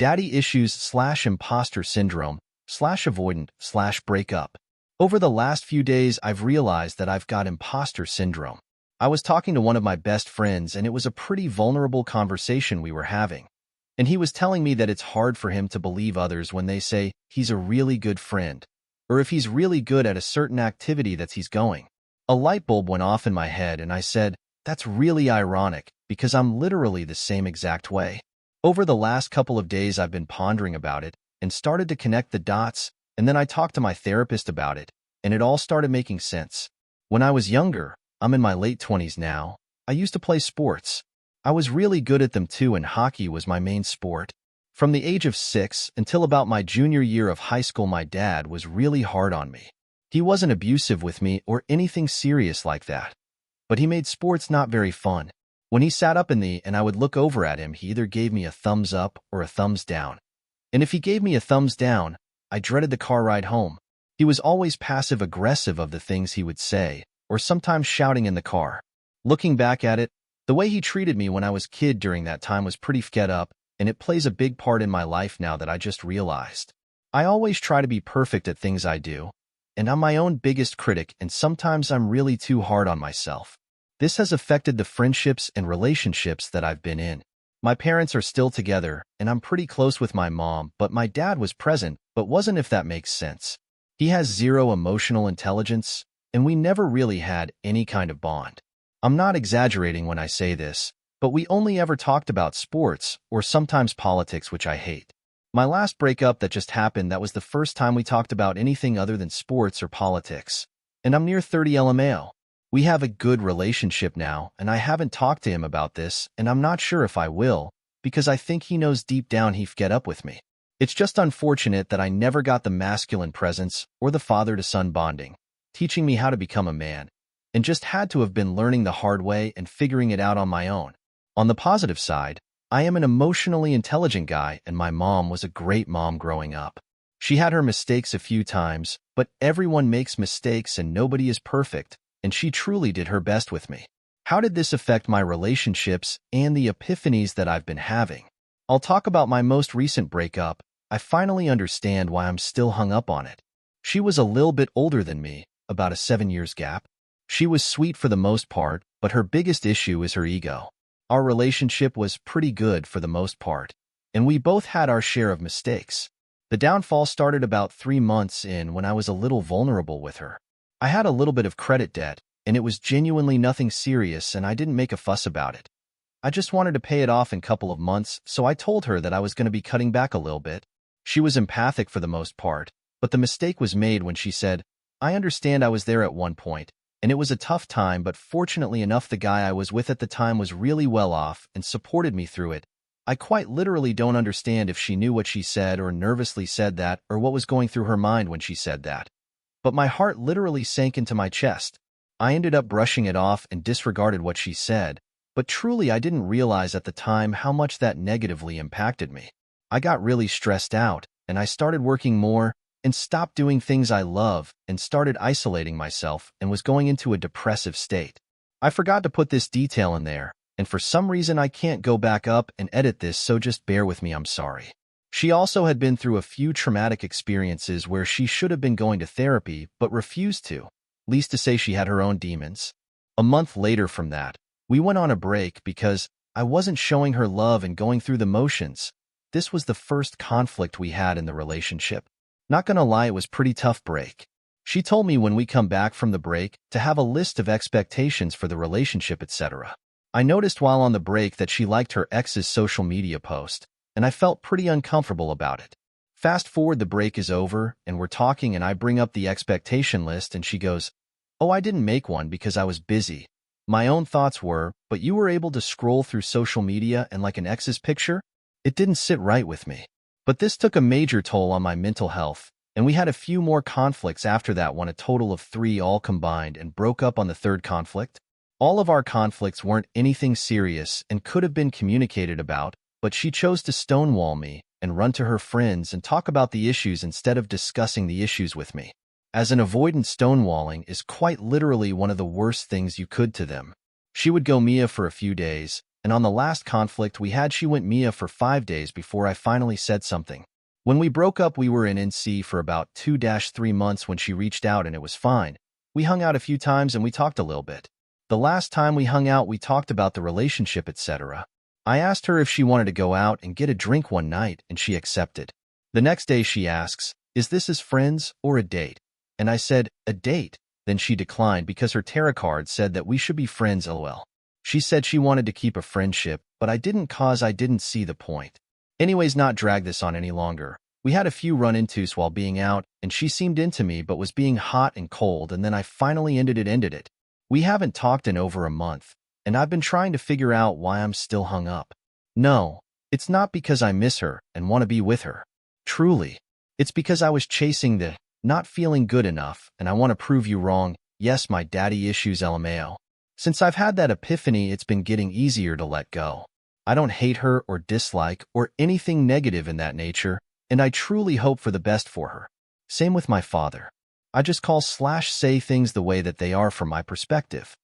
Daddy issues slash imposter syndrome slash avoidant slash breakup. Over the last few days, I've realized that I've got imposter syndrome. I was talking to one of my best friends, and it was a pretty vulnerable conversation we were having. And he was telling me that it's hard for him to believe others when they say he's a really good friend, or if he's really good at a certain activity that he's going. A light bulb went off in my head, and I said, that's really ironic, because I'm literally the same exact way. Over the last couple of days, I've been pondering about it and started to connect the dots, and then I talked to my therapist about it, and it all started making sense. When I was younger, I'm in my late 20s now, I used to play sports. I was really good at them too, and hockey was my main sport. From the age of 6 until about my junior year of high school, my dad was really hard on me. He wasn't abusive with me or anything serious like that, but he made sports not very fun. When he sat up and I would look over at him, he either gave me a thumbs up or a thumbs down. And if he gave me a thumbs down, I dreaded the car ride home. He was always passive-aggressive of the things he would say, or sometimes shouting in the car. Looking back at it, the way he treated me when I was a kid during that time was pretty fed up, and it plays a big part in my life now that I just realized. I always try to be perfect at things I do, and I'm my own biggest critic, and sometimes I'm really too hard on myself. This has affected the friendships and relationships that I've been in. My parents are still together, and I'm pretty close with my mom, but my dad was present, but wasn't, if that makes sense. He has zero emotional intelligence, and we never really had any kind of bond. I'm not exaggerating when I say this, but we only ever talked about sports or sometimes politics, which I hate. My last breakup that just happened, that was the first time we talked about anything other than sports or politics. And I'm near 30 LMAO. We have a good relationship now, and I haven't talked to him about this, and I'm not sure if I will, because I think he knows deep down he'd get up with me. It's just unfortunate that I never got the masculine presence or the father-to-son bonding, teaching me how to become a man, and just had to have been learning the hard way and figuring it out on my own. On the positive side, I am an emotionally intelligent guy, and my mom was a great mom growing up. She had her mistakes a few times, but everyone makes mistakes and nobody is perfect, and she truly did her best with me. How did this affect my relationships and the epiphanies that I've been having? I'll talk about my most recent breakup. I finally understand why I'm still hung up on it. She was a little bit older than me, about a 7 years gap. She was sweet for the most part, but her biggest issue is her ego. Our relationship was pretty good for the most part, and we both had our share of mistakes. The downfall started about 3 months in, when I was a little vulnerable with her. I had a little bit of credit debt, and it was genuinely nothing serious, and I didn't make a fuss about it. I just wanted to pay it off in a couple of months, so I told her that I was going to be cutting back a little bit. She was empathic for the most part, but the mistake was made when she said, I understand I was there at one point, and it was a tough time, but fortunately enough the guy I was with at the time was really well off and supported me through it. I quite literally don't understand if she knew what she said or nervously said that or what was going through her mind when she said that. But my heart literally sank into my chest. I ended up brushing it off and disregarded what she said, but truly I didn't realize at the time how much that negatively impacted me. I got really stressed out, and I started working more, and stopped doing things I love, and started isolating myself, and was going into a depressive state. I forgot to put this detail in there, and for some reason I can't go back up and edit this, so just bear with me, I'm sorry. She also had been through a few traumatic experiences where she should have been going to therapy but refused to, least to say she had her own demons. A month later from that, we went on a break because I wasn't showing her love and going through the motions. This was the first conflict we had in the relationship. Not gonna lie, it was pretty tough break. She told me when we come back from the break to have a list of expectations for the relationship, etc. I noticed while on the break that she liked her ex's social media post, and I felt pretty uncomfortable about it. Fast forward, the break is over, and we're talking, and I bring up the expectation list, and she goes, oh, I didn't make one because I was busy. My own thoughts were, but you were able to scroll through social media and like an ex's picture? It didn't sit right with me. But this took a major toll on my mental health, and we had a few more conflicts after that one, a total of 3 all combined, and broke up on the 3rd conflict. All of our conflicts weren't anything serious and could have been communicated about, but she chose to stonewall me and run to her friends and talk about the issues instead of discussing the issues with me. As an avoidant, stonewalling is quite literally one of the worst things you could to them. She would go Mia for a few days, and on the last conflict we had she went Mia for 5 days before I finally said something. When we broke up we were in NC for about 2-3 months when she reached out and it was fine. We hung out a few times and we talked a little bit. The last time we hung out we talked about the relationship etc. I asked her if she wanted to go out and get a drink one night and she accepted. The next day she asks, "Is this as friends or a date?" And I said, "A date." Then she declined because her tarot card said that we should be friends lol. She said she wanted to keep a friendship, but I didn't cause I didn't see the point. Anyways, not drag this on any longer. We had a few run-intos while being out, and she seemed into me but was being hot and cold, and then I finally ended it. We haven't talked in over a month, and I've been trying to figure out why I'm still hung up. No, it's not because I miss her and want to be with her. Truly. It's because I was chasing the not feeling good enough, and I want to prove you wrong. Yes, my daddy issues LMAO. Since I've had that epiphany, it's been getting easier to let go. I don't hate her or dislike or anything negative in that nature, and I truly hope for the best for her. Same with my father. I just call/say things the way that they are from my perspective.